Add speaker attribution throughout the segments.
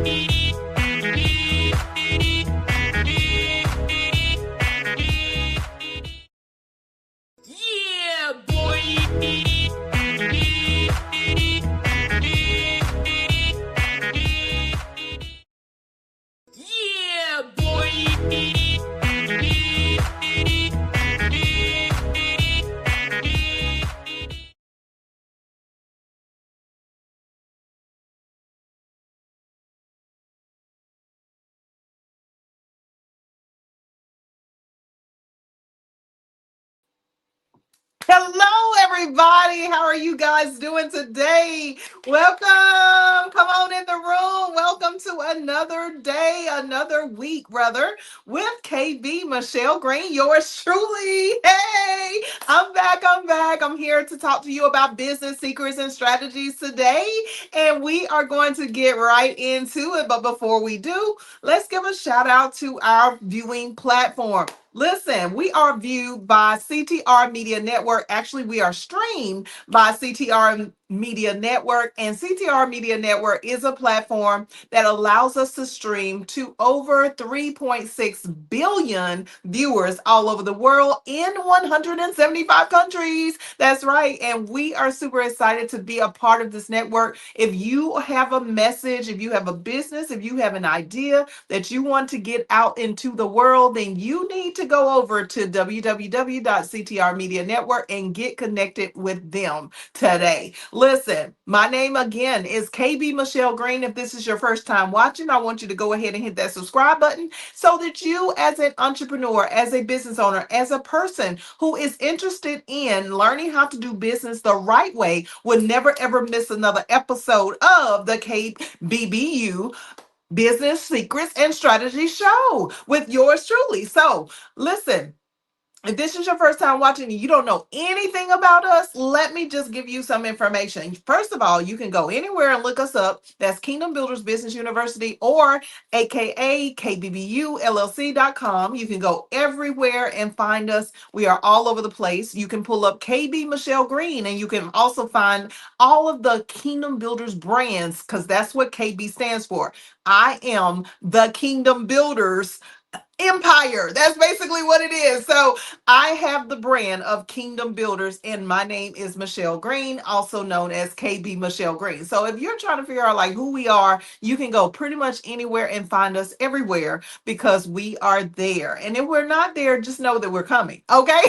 Speaker 1: Yeah, boy. Yeah, boy. Hello, everybody. How are you guys doing today? Welcome. Come on in the room. Welcome to another day, another week, brother, with KB Michelle Green, yours truly. Hey, I'm back. I'm back. I'm here to talk to you about business secrets and strategies today. And we are going to get right into it. But before we do, let's give a shout out to our viewing platform. Listen, we are viewed by CTR Media Network. Actually, we are streamed by CTR Media Network, and CTR Media Network is a platform that allows us to stream to over 3.6 billion viewers all over the world in 175 countries. That's right. And we are super excited to be a part of this network. If you have a message, if you have a business, if you have an idea that you want to get out into the world, then you need to go over to www.CTR Media Network and get connected with them today. Listen, my name again is KB Michelle Green. If this is your first time watching, I want you to go ahead and hit that subscribe button so that you, as an entrepreneur, as a business owner, as a person who is interested in learning how to do business the right way, would never ever miss another episode of the KBBU Business Secrets and Strategy Show with yours truly. So, listen. If this is your first time watching and you don't know anything about us, let me just give you some information. First of all, you can go anywhere and look us up. That's Kingdom Builders Business University, or AKA KBBU You can go everywhere and find us. We are all over the place. You can pull up KB Michelle Green, and you can also find all of the Kingdom Builders brands, because that's what KB stands for. I am the Kingdom Builders empire. That's basically what it is. So I have the brand of Kingdom Builders, and my name is Michelle Green, also known as KB Michelle Green. So if you're trying to figure out like who we are, you can go pretty much anywhere and find us everywhere, because we are there. And if we're not there, just know that we're coming. Okay.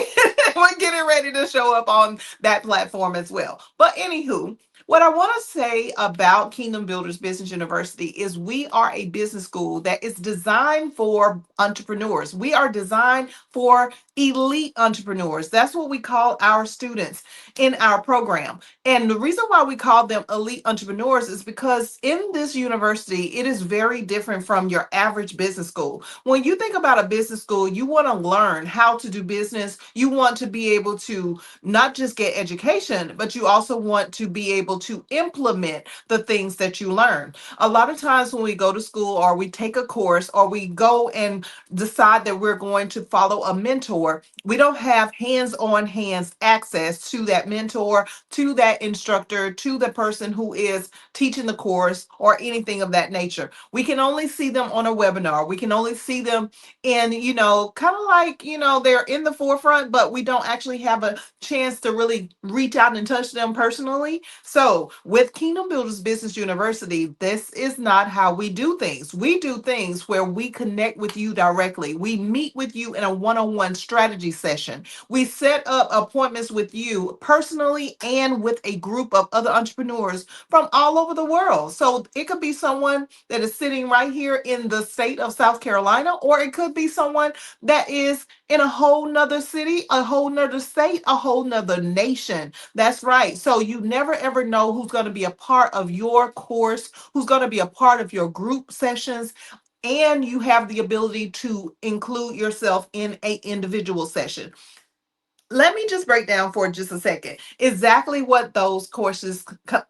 Speaker 1: We're getting ready to show up on that platform as well. But anywho, what I want to say about Kingdom Builders Business University is we are a business school that is designed for entrepreneurs. We are designed for elite entrepreneurs. That's what we call our students in our program. And the reason why we call them elite entrepreneurs is because in this university, it is very different from your average business school. When you think about a business school, you want to learn how to do business. You want to be able to not just get education, but you also want to be able to implement the things that you learn. A lot of times when we go to school or we take a course or we go and decide that we're going to follow a mentor, we don't have hands-on hands access to that mentor, to that instructor, to the person who is teaching the course or anything of that nature. We can only see them on a webinar. We can only see them in, kind of like, they're in the forefront, but we don't actually have a chance to really reach out and touch them personally. So with Kingdom Builders Business University, this is not how we do things. We do things where we connect with you directly. We meet with you in a one-on-one strategy session. We set up appointments with you personally and with a group of other entrepreneurs from all over the world. So it could be someone that is sitting right here in the state of South Carolina, or it could be someone that is in a whole nother city, a whole nother state, a whole nother nation. That's right. So you never ever know who's going to be a part of your course, who's going to be a part of your group sessions, and you have the ability to include yourself in an individual session. let me just break down for just a second exactly what those courses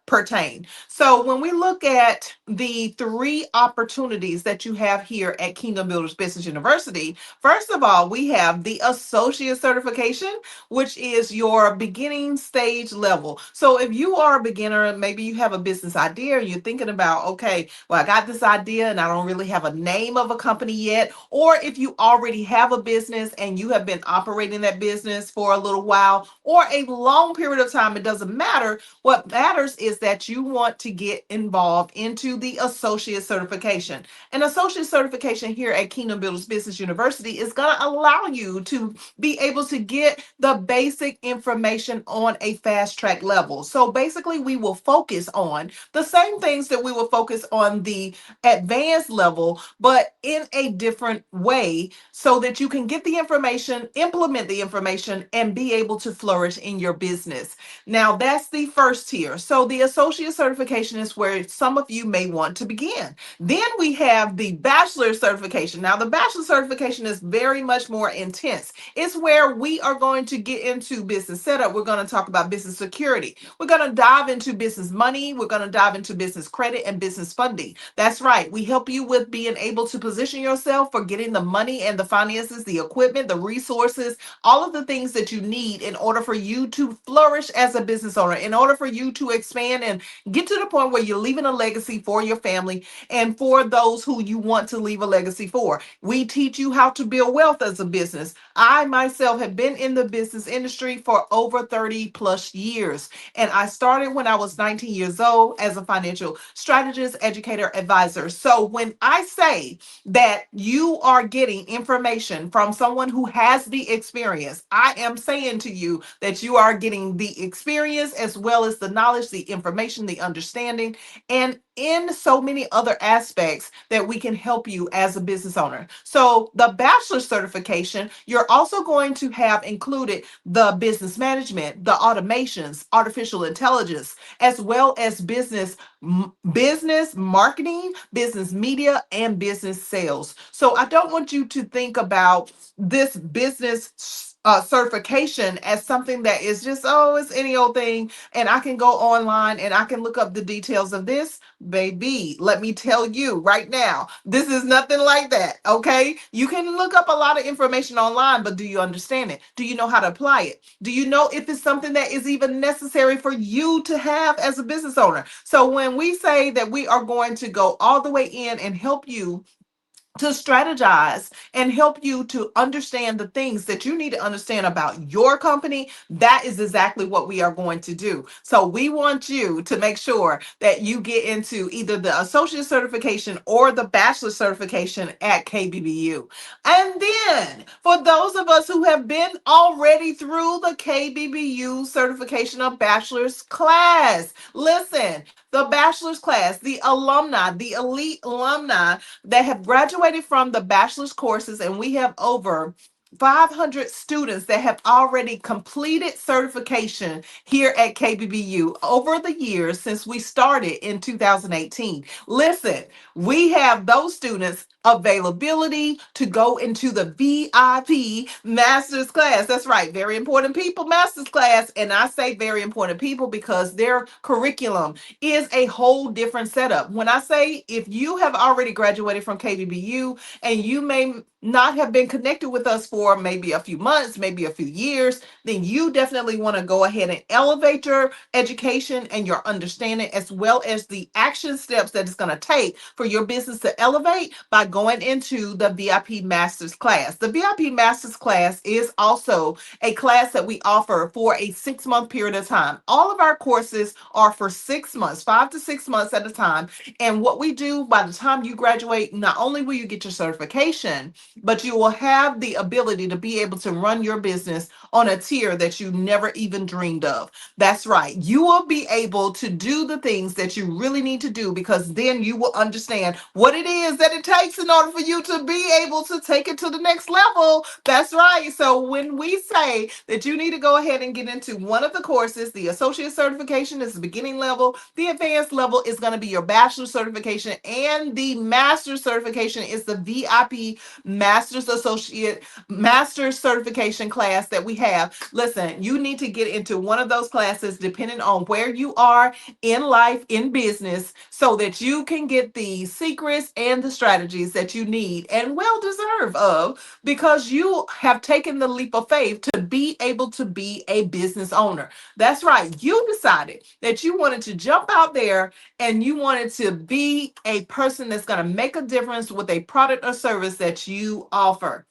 Speaker 1: pertain. So, when we look at the three opportunities that you have here at Kingdom Builders Business University, first of all, we have the associate certification, which is your beginning stage level. So, if you are a beginner, maybe you have a business idea and you're thinking about, okay, well, I got this idea and I don't really have a name of a company yet. Or if you already have a business and you have been operating that business for a little while or a long period of time, it doesn't matter. What matters is that you want to get involved into the associate certification. An associate certification here at Kingdom Builders Business University is going to allow you to be able to get the basic information on a fast track level. So basically, we will focus on the same things that we will focus on the advanced level, but in a different way so that you can get the information, implement the information, and be able to flourish in your business. Now, that's the first tier. So, the associate certification is where some of you may want to begin. Then we have the bachelor certification. Now, the bachelor certification is very much more intense. It's where we are going to get into business setup. We're going to talk about business security. We're going to dive into business money. We're going to dive into business credit and business funding. That's right. We help you with being able to position yourself for getting the money and the finances, the equipment, the resources, all of the things that you need in order for you to flourish as a business owner, in order for you to expand and get to the point where you're leaving a legacy for your family and for those who you want to leave a legacy for. We teach you how to build wealth as a business. I myself have been in the business industry for over 30 plus years. And I started when I was 19 years old as a financial strategist, educator, advisor. So when I say that you are getting information from someone who has the experience, I am saying to you that you are getting the experience as well as the knowledge, the information, the understanding, and in so many other aspects that we can help you as a business owner. So the bachelor certification, you're also going to have included the business management, the automations, artificial intelligence, as well as business marketing, business media, and business sales. So I don't want you to think about this business certification as something that is just, oh, it's any old thing and I can go online and I can look up the details of this. Baby, let me tell you right now, this is nothing like that. Okay, you can look up a lot of information online, but do you understand it? Do you know how to apply it? Do you know if it's something that is even necessary for you to have as a business owner? So when we say that we are going to go all the way in and help you to strategize and help you to understand the things that you need to understand about your company, that is exactly what we are going to do. So we want you to make sure that you get into either the associate certification or the bachelor certification at KBBU. And then for those of us who have been already through the KBBU certification of bachelor's class, listen, the bachelor's class, the alumni, the elite alumni that have graduated from the bachelor's courses, and we have over 500 students that have already completed certification here at KBBU over the years since we started in 2018. Listen, we have those students availability to go into the VIP master's class. That's right, very important people master's class. And I say very important people because their curriculum is a whole different setup. When I say if you have already graduated from KBBU and you may not have been connected with us for maybe a few months, maybe a few years, then you definitely want to go ahead and elevate your education and your understanding as well as the action steps that it's going to take for your business to elevate by going into the VIP Masters class. The VIP Masters class is also a class that we offer for a 6-month period of time. All of our courses are for 6 months, 5 to 6 months at a time. And what we do by the time you graduate, not only will you get your certification, but you will have the ability to be able to run your business on a tier that you never even dreamed of. That's right. You will be able to do the things that you really need to do because then you will understand what it is that it takes in order for you to be able to take it to the next level. That's right. So when we say that you need to go ahead and get into one of the courses, the associate certification is the beginning level, the advanced level is going to be your bachelor certification, and the master certification is the VIP master's certification class that we have. Listen, you need to get into one of those classes depending on where you are in life, in business, so that you can get the secrets and the strategies that you need and well deserve of, because you have taken the leap of faith to be able to be a business owner. That's right. You decided that you wanted to jump out there and you wanted to be a person that's going to make a difference with a product or service that you offer.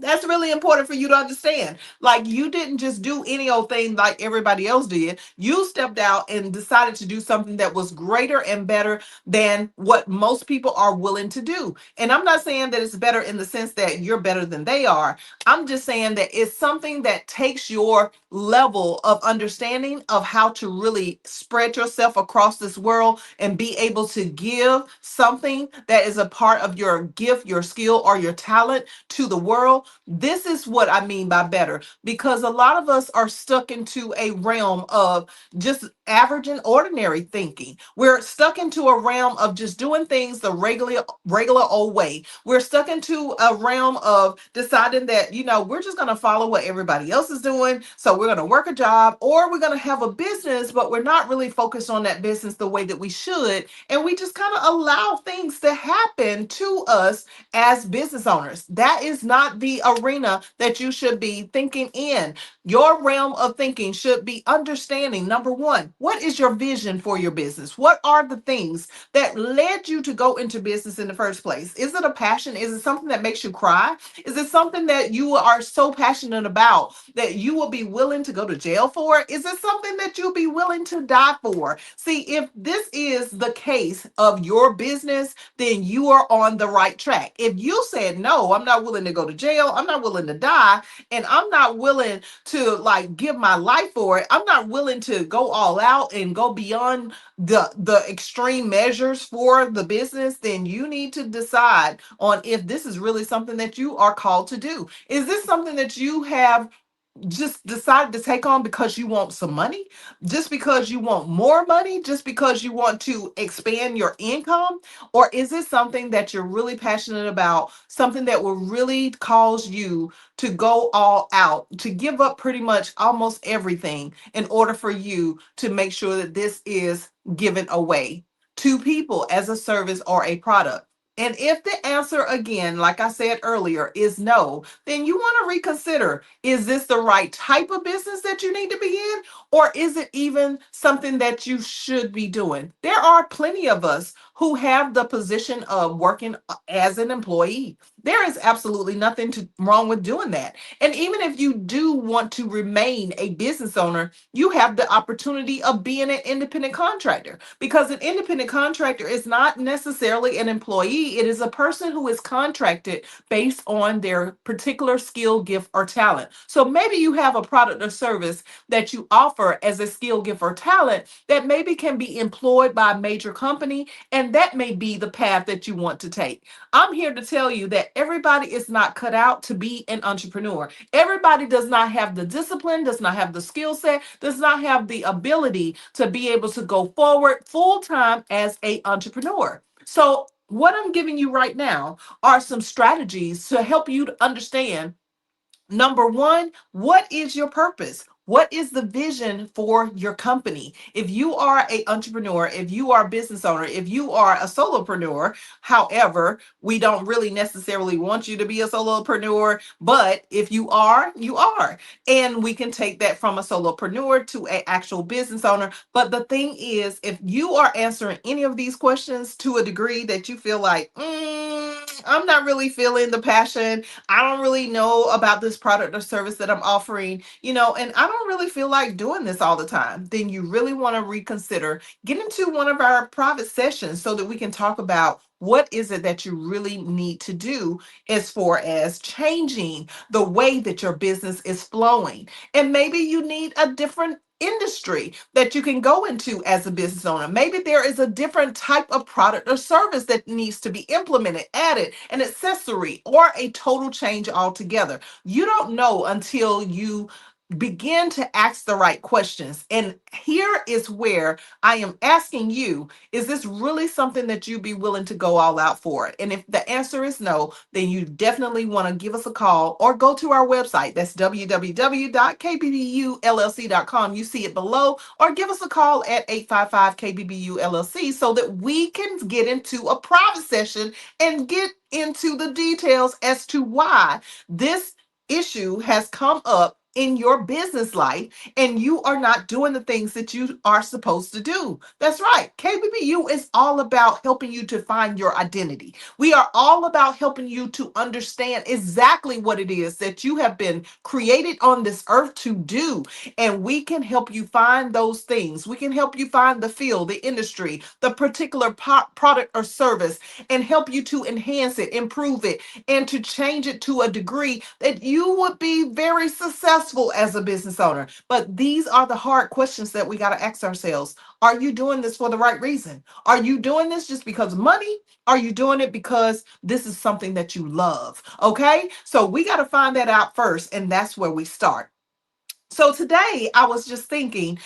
Speaker 1: That's really important for you to understand. Like, you didn't just do any old thing like everybody else did. You stepped out and decided to do something that was greater and better than what most people are willing to do. And I'm not saying that it's better in the sense that you're better than they are. I'm just saying that it's something that takes your level of understanding of how to really spread yourself across this world and be able to give something that is a part of your gift, your skill, or your talent to the world. This is what I mean by better, because a lot of us are stuck into a realm of just average and ordinary thinking. We're stuck into a realm of just doing things the regular old way. We're stuck into a realm of deciding that, we're just going to follow what everybody else is doing. So we're going to work a job, or we're going to have a business, but we're not really focused on that business the way that we should. And we just kind of allow things to happen to us as business owners. That is not the arena that you should be thinking in. Your realm of thinking should be understanding, number one, what is your vision for your business? What are the things that led you to go into business in the first place? Is it a passion? Is it something that makes you cry? Is it something that you are so passionate about that you will be willing to go to jail for? Is it something that you'll be willing to die for? See, if this is the case of your business, then you are on the right track. If you said, no, I'm not willing to go to jail, I'm not willing to die, and I'm not willing to like give my life for it, I'm not willing to go all out and go beyond the extreme measures for the business, then you need to decide on if this is really something that you are called to do. Is this something that you have just decided to take on because you want some money, just because you want more money, just because you want to expand your income? Or is it something that you're really passionate about, something that will really cause you to go all out, to give up pretty much almost everything in order for you to make sure that this is given away to people as a service or a product? And if the answer, again, like I said earlier, is no, then you want to reconsider. Is this the right type of business that you need to be in? Or is it even something that you should be doing? There are plenty of us who have the position of working as an employee. There is absolutely nothing wrong with doing that. And even if you do want to remain a business owner, you have the opportunity of being an independent contractor, because an independent contractor is not necessarily an employee. It is a person who is contracted based on their particular skill, gift, or talent. So maybe you have a product or service that you offer as a skill, gift, or talent that maybe can be employed by a major company, and that may be the path that you want to take. I'm here to tell you that everybody is not cut out to be an entrepreneur. Everybody does not have the discipline, does not have the skill set, does not have the ability to be able to go forward full time as an entrepreneur. So, what I'm giving you right now are some strategies to help you to understand. Number one, what is your purpose? What is the vision for your company? If you are an entrepreneur, if you are a business owner, if you are a solopreneur, however, we don't really necessarily want you to be a solopreneur, but if you are, you are. And we can take that from a solopreneur to an actual business owner. But the thing is, if you are answering any of these questions to a degree that you feel like, I'm not really feeling the passion, I don't really know about this product or service that I'm offering, and I don't really feel like doing this all the time, then you really want to reconsider. Get into one of our private sessions so that we can talk about what is it that you really need to do as far as changing the way that your business is flowing. And maybe you need a different industry that you can go into as a business owner. Maybe there is a different type of product or service that needs to be implemented, added, an accessory, or a total change altogether. You don't know until you begin to ask the right questions. And here is where I am asking you, is this really something that you'd be willing to go all out for? And if the answer is no, then you definitely want to give us a call or go to our website. That's www.kbbullc.com. You see it below, or give us a call at 855 KBBU LLC so that we can get into a private session and get into the details as to why this issue has come up in your business life and you are not doing the things that you are supposed to do. That's right. KBBU is all about helping you to find your identity. We are all about helping you to understand exactly what it is that you have been created on this earth to do. And we can help you find those things. We can help you find the field, the industry, the particular product or service, and help you to enhance it, improve it, and to change it to a degree that you would be very successful as a business owner. But these are the hard questions that we got to ask ourselves. Are you doing this for the right reason? Are you doing this just because of money? Are you doing it because this is something that you love? Okay, so we got to find that out first, and that's where we start. So today I was just thinking,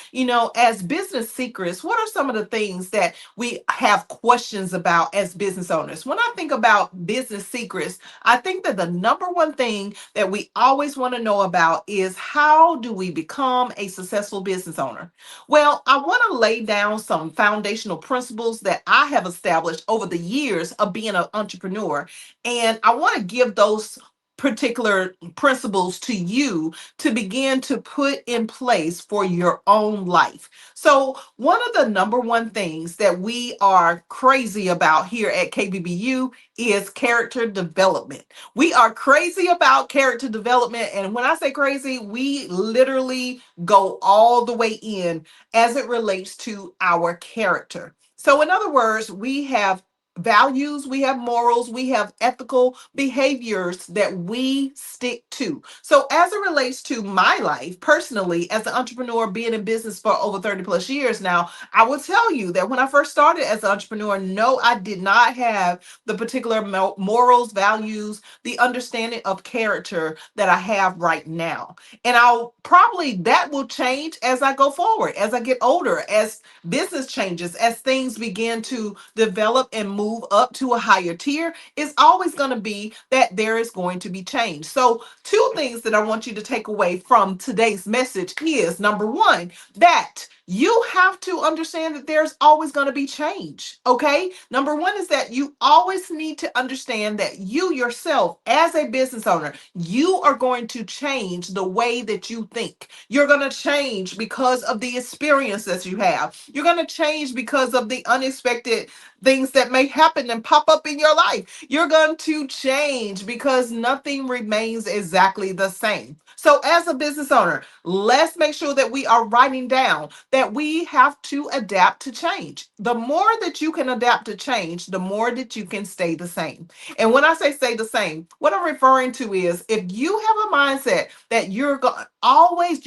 Speaker 1: as business secrets, what are some of the things that we have questions about as business owners? When I think about business secrets, I think that the number one thing that we always want to know about is, how do we become a successful business owner? Well, I want to lay down some foundational principles that I have established over the years of being an entrepreneur. And I want to give those particular principles to you to begin to put in place for your own life. So, one of the number one things that we are crazy about here at KBBU is character development. We are crazy about character development. And when I say crazy, we literally go all the way in as it relates to our character. So, in other words, we have values, we have morals, we have ethical behaviors that we stick to. So, as it relates to my life personally, as an entrepreneur, being in business for over 30 plus years now, I will tell you that when I first started as an entrepreneur, no, I did not have the particular morals, values, the understanding of character that I have right now. And I'll probably, that will change as I go forward, as I get older, as business changes, as things begin to develop and move up to a higher tier. It's always going to be that there is going to be change. So, two things that I want you to take away from today's message is, number one, that you have to understand that there's always going to be change. Okay. Number one is that you always need to understand that you yourself, as a business owner, you are going to change the way that you think. You're going to change because of the experiences you have. You're going to change because of the unexpected things that may happen and pop up in your life. You're going to change because nothing remains exactly the same. So, as a business owner, let's make sure that we are writing down that we have to adapt to change. The more that you can adapt to change, the more that you can stay the same. And when I say stay the same, what I'm referring to is, if you have a mindset that you're gonna always,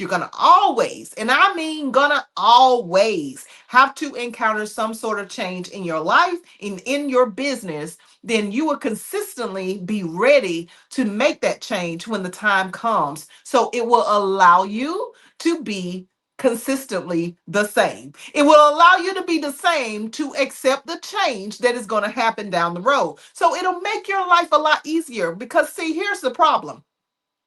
Speaker 1: and I mean gonna always have to encounter some sort of change in your life, in your business, then you will consistently be ready to make that change when the time comes. So it will allow you to be consistently the same. It will allow you to be the same, to accept the change that is going to happen down the road. So it'll make your life a lot easier, because see, here's the problem.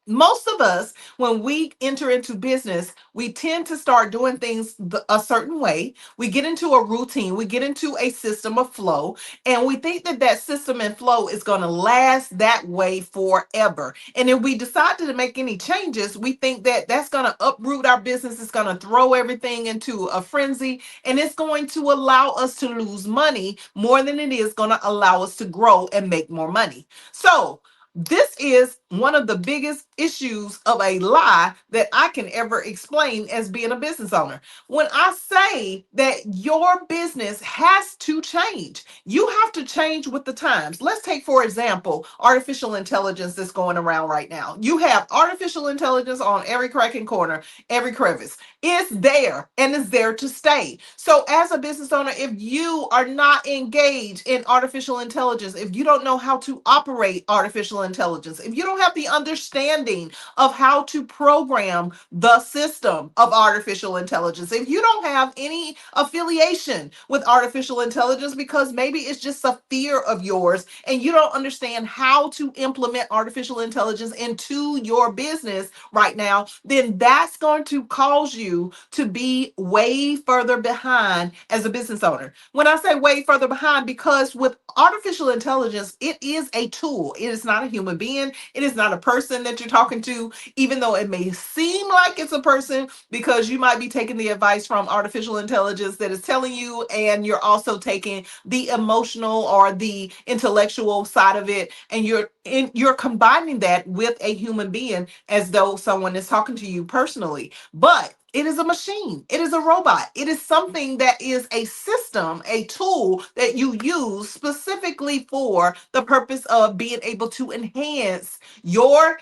Speaker 1: Most of us, when we enter into business, we tend to start doing things a certain way. We get into a routine, we get into a system of flow, and we think that that system and flow is going to last that way forever. And if we decide to make any changes, we think that that's going to uproot our business, it's going to throw everything into a frenzy, and it's going to allow us to lose money more than it is going to allow us to grow and make more money. So, this is one of the biggest issues of a lie that I can ever explain as being a business owner. When I say that your business has to change, you have to change with the times. Let's take, for example, artificial intelligence that's going around right now. You have artificial intelligence on every crack and corner, every crevice. It's there and it's there to stay. So, as a business owner, if you are not engaged in artificial intelligence, if you don't know how to operate artificial intelligence, if you don't don't have the understanding of how to program the system of artificial intelligence, if you don't have any affiliation with artificial intelligence because maybe it's just a fear of yours and you don't understand how to implement artificial intelligence into your business right now, then that's going to cause you to be way further behind as a business owner. When I say way further behind, because with artificial intelligence, it is a tool. It is not a human being. It is not a person that you're talking to, even though it may seem like it's a person because you might be taking the advice from artificial intelligence that is telling you, and you're also taking the emotional or the intellectual side of it, and you're combining that with a human being as though someone is talking to you personally. But it is a machine. It is a robot. It is something that is a system, a tool that you use specifically for the purpose of being able to enhance your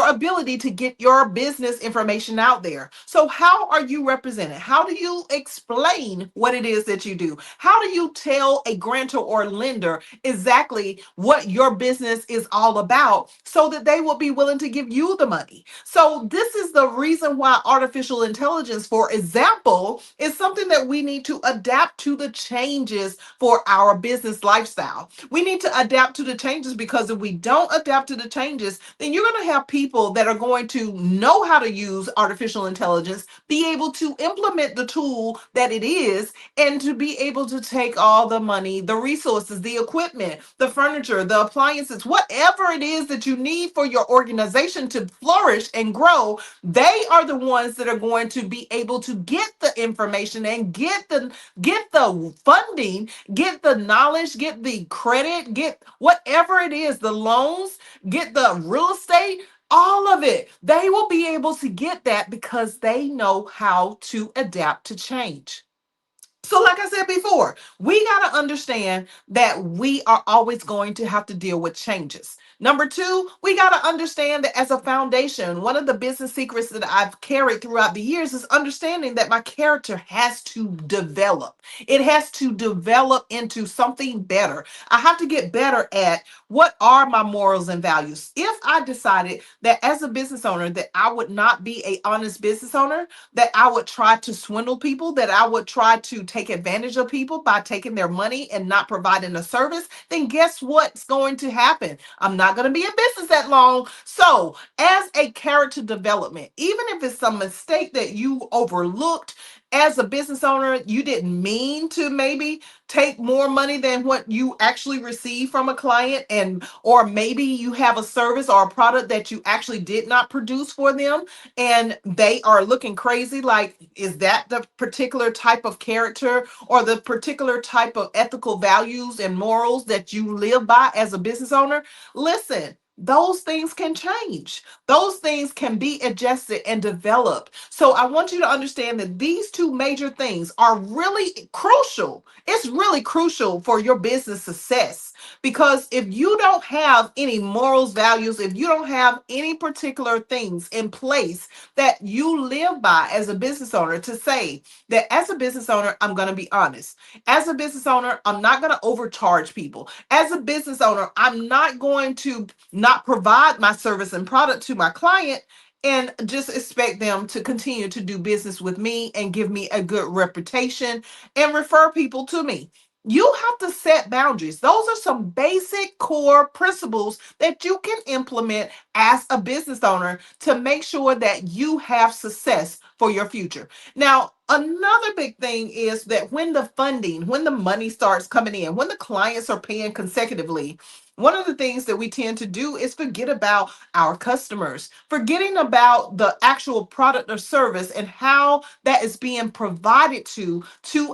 Speaker 1: ability to get your business information out there. So how are you represented? How do you explain what it is that you do? How do you tell a grantor or lender exactly what your business is all about so that they will be willing to give you the money? So this is the reason why artificial intelligence, for example, is something that we need to adapt to the changes for our business lifestyle. We need to adapt to the changes, because if we don't adapt to the changes, then you're going to have people that are going to know how to use artificial intelligence, be able to implement the tool that it is, and to be able to take all the money, the resources, the equipment, the furniture, the appliances, whatever it is that you need for your organization to flourish and grow. They are the ones that are going to be able to get the information and get the funding, get the knowledge, get the credit, get whatever it is, the loans, get the real estate, all of it. They will be able to get that because they know how to adapt to change. So, like I said before, we got to understand that we are always going to have to deal with changes. Number two, we got to understand that as a foundation, one of the business secrets that I've carried throughout the years is understanding that my character has to develop. It has to develop into something better. I have to get better at what are my morals and values. If I decided that as a business owner that I would not be a honest business owner, that I would try to swindle people, that I would try to take advantage of people by taking their money and not providing a service, then guess what's going to happen? I'm not going to be in business that long. So, as a character development, even if it's some mistake that you overlooked as a business owner, you didn't mean to maybe take more money than what you actually receive from a client, and or maybe you have a service or a product that you actually did not produce for them and they are looking crazy. Like, is that the particular type of character or the particular type of ethical values and morals that you live by as a business owner? Listen, those things can change. Those things can be adjusted and developed. So I want you to understand that these two major things are really crucial. It's really crucial for your business success, because if you don't have any morals, values, if you don't have any particular things in place that you live by as a business owner, to say that as a business owner, I'm going to be honest. As a business owner, I'm not going to overcharge people. As a business owner, I'm not going to not provide my service and product to my client and just expect them to continue to do business with me and give me a good reputation and refer people to me. You have to set boundaries. Those are some basic core principles that you can implement as a business owner to make sure that you have success for your future. Now, another big thing is that when the funding, when the money starts coming in, when the clients are paying consecutively, one of the things that we tend to do is forget about our customers, forgetting about the actual product or service and how that is being provided to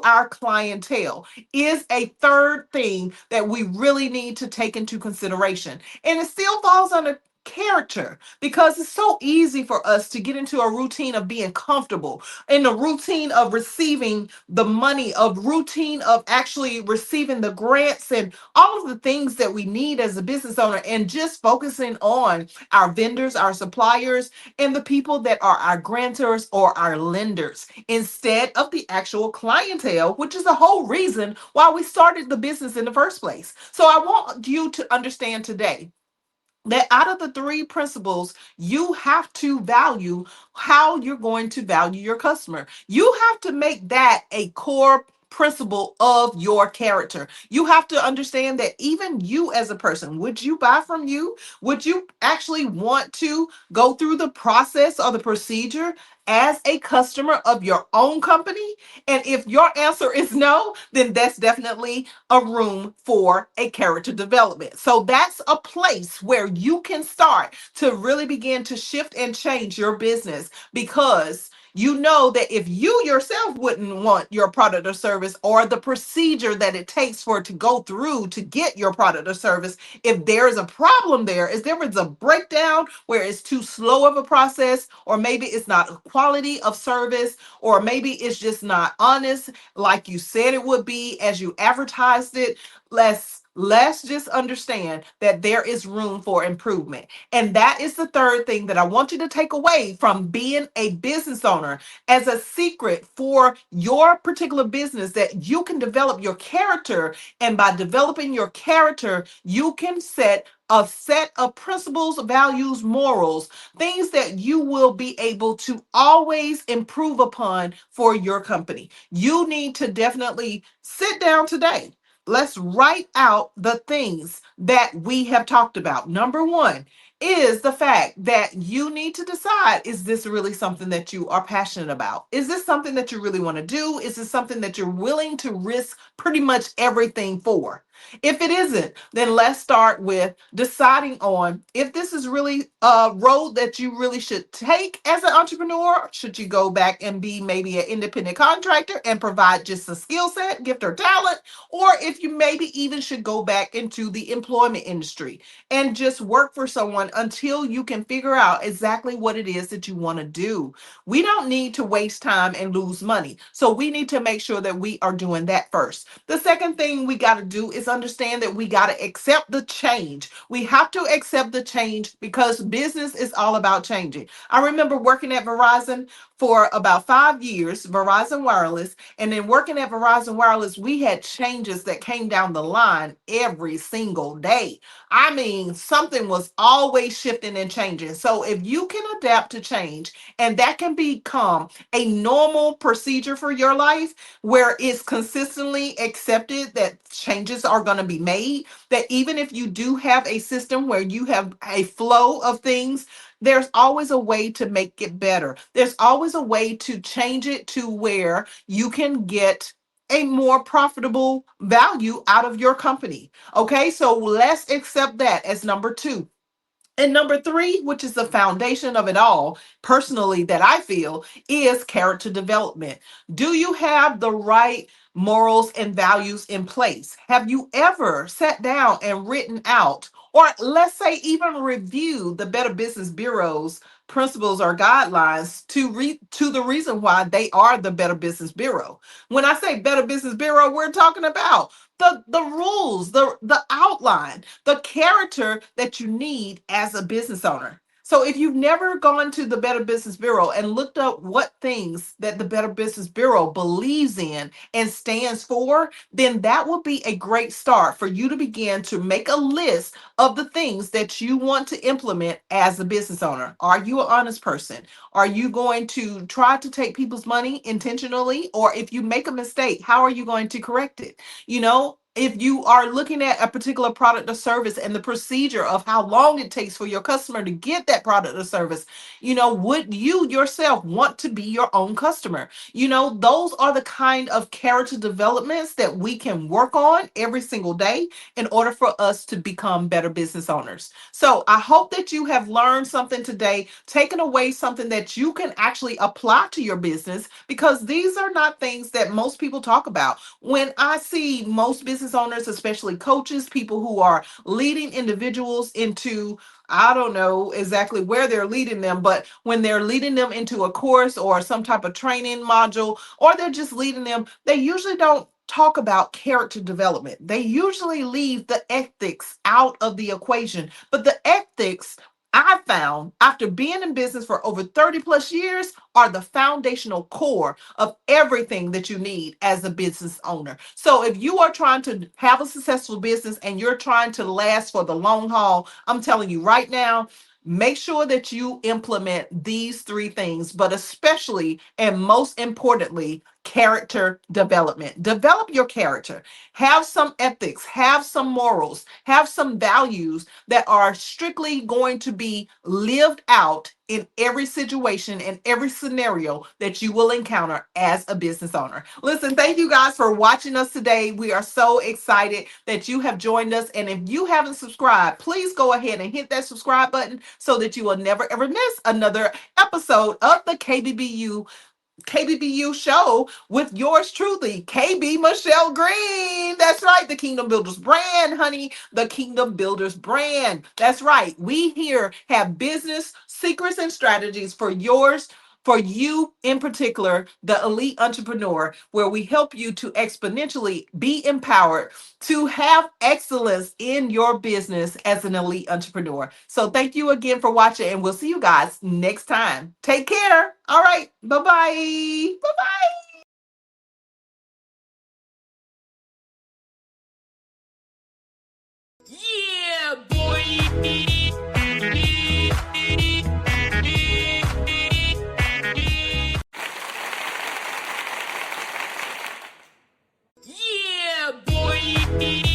Speaker 1: our clientele is a third thing that we really need to take into consideration. And it still falls under character, because it's so easy for us to get into a routine of being comfortable, in the routine of receiving the money, of routine of actually receiving the grants and all of the things that we need as a business owner, and just focusing on our vendors, our suppliers, and the people that are our grantors or our lenders, instead of the actual clientele, which is the whole reason why we started the business in the first place. So I want you to understand today that out of the three principles, you have to value how you're going to value your customer. You have to make that a core principle of your character. You have to understand that even you as a person, would you buy from you? Would you actually want to go through the process or the procedure as a customer of your own company? And if your answer is no, then that's definitely a room for a character development. So that's a place where you can start to really begin to shift and change your business, because you know that if you yourself wouldn't want your product or service, or the procedure that it takes for it to go through to get your product or service, if there is a problem there, is there is a breakdown where it's too slow of a process, or maybe it's not a quality of service, or maybe it's just not honest like you said it would be as you advertised it, let's just understand that there is room for improvement. And that is the third thing that I want you to take away from being a business owner as a secret for your particular business, that you can develop your character. And by developing your character, you can set a set of principles, values, morals, things that you will be able to always improve upon for your company. You need to definitely sit down today. Let's write out the things that we have talked about. Number one is the fact that you need to decide, is this really something that you are passionate about? Is this something that you really want to do? Is this something that you're willing to risk pretty much everything for? If it isn't, then let's start with deciding on if this is really a road that you really should take as an entrepreneur. Should you go back and be maybe an independent contractor and provide just a skill set, gift, or talent? Or if you maybe even should go back into the employment industry and just work for someone until you can figure out exactly what it is that you want to do. We don't need to waste time and lose money. So we need to make sure that we are doing that first. The second thing we got to do is understand that we got to accept the change. We have to accept the change because business is all about changing. I remember working at Verizon for about 5 years, Verizon Wireless, and then working at Verizon Wireless, we had changes that came down the line every single day. I mean, something was always shifting and changing. So if you can adapt to change, and that can become a normal procedure for your life, where it's consistently accepted that changes are going to be made, that even if you do have a system where you have a flow of things, there's always a way to make it better. There's always a way to change it to where you can get a more profitable value out of your company. Okay, so let's accept that as number two. And number three, which is the foundation of it all, personally, that I feel is character development. Do you have the right morals and values in place? Have you ever sat down and written out, or let's say even reviewed the Better Business Bureau's principles or guidelines to the reason why they are the Better Business Bureau? When I say Better Business Bureau, we're talking about the rules, the outline, the character that you need as a business owner. So if you've never gone to the Better Business Bureau and looked up what things that the Better Business Bureau believes in and stands for, then that will be a great start for you to begin to make a list of the things that you want to implement as a business owner. Are you an honest person? Are you going to try to take people's money intentionally? Or if you make a mistake, how are you going to correct it? If you are looking at a particular product or service and the procedure of how long it takes for your customer to get that product or service, would you yourself want to be your own customer? Those are the kind of character developments that we can work on every single day in order for us to become better business owners. So I hope that you have learned something today, taken away something that you can actually apply to your business, because these are not things that most people talk about. When I see most business owners, especially coaches, people who are leading individuals into, I don't know exactly where they're leading them, but when they're leading them into a course or some type of training module, or they're just leading them, they usually don't talk about character development. They usually leave the ethics out of the equation, but the ethics, I found after being in business for over 30 plus years are the foundational core of everything that you need as a business owner. So if you are trying to have a successful business and you're trying to last for the long haul, I'm telling you right now, make sure that you implement these three things, but especially and most importantly, character development. Develop your character. Have some ethics, have some morals, have some values that are strictly going to be lived out in every situation and every scenario that you will encounter as a business owner. Listen, thank you guys for watching us today. We are so excited that you have joined us. And if you haven't subscribed, please go ahead and hit that subscribe button so that you will never ever miss another episode of the KBBU show with yours truly, KB Michelle Green. That's right, the Kingdom Builders brand, honey. The Kingdom Builders brand. That's right. We here have business secrets and strategies for yours. For you in particular, the elite entrepreneur, where we help you to exponentially be empowered to have excellence in your business as an elite entrepreneur. So thank you again for watching, and we'll see you guys next time. Take care. All right. Bye-bye. Bye-bye.
Speaker 2: Yeah, boy. Yeah, boy.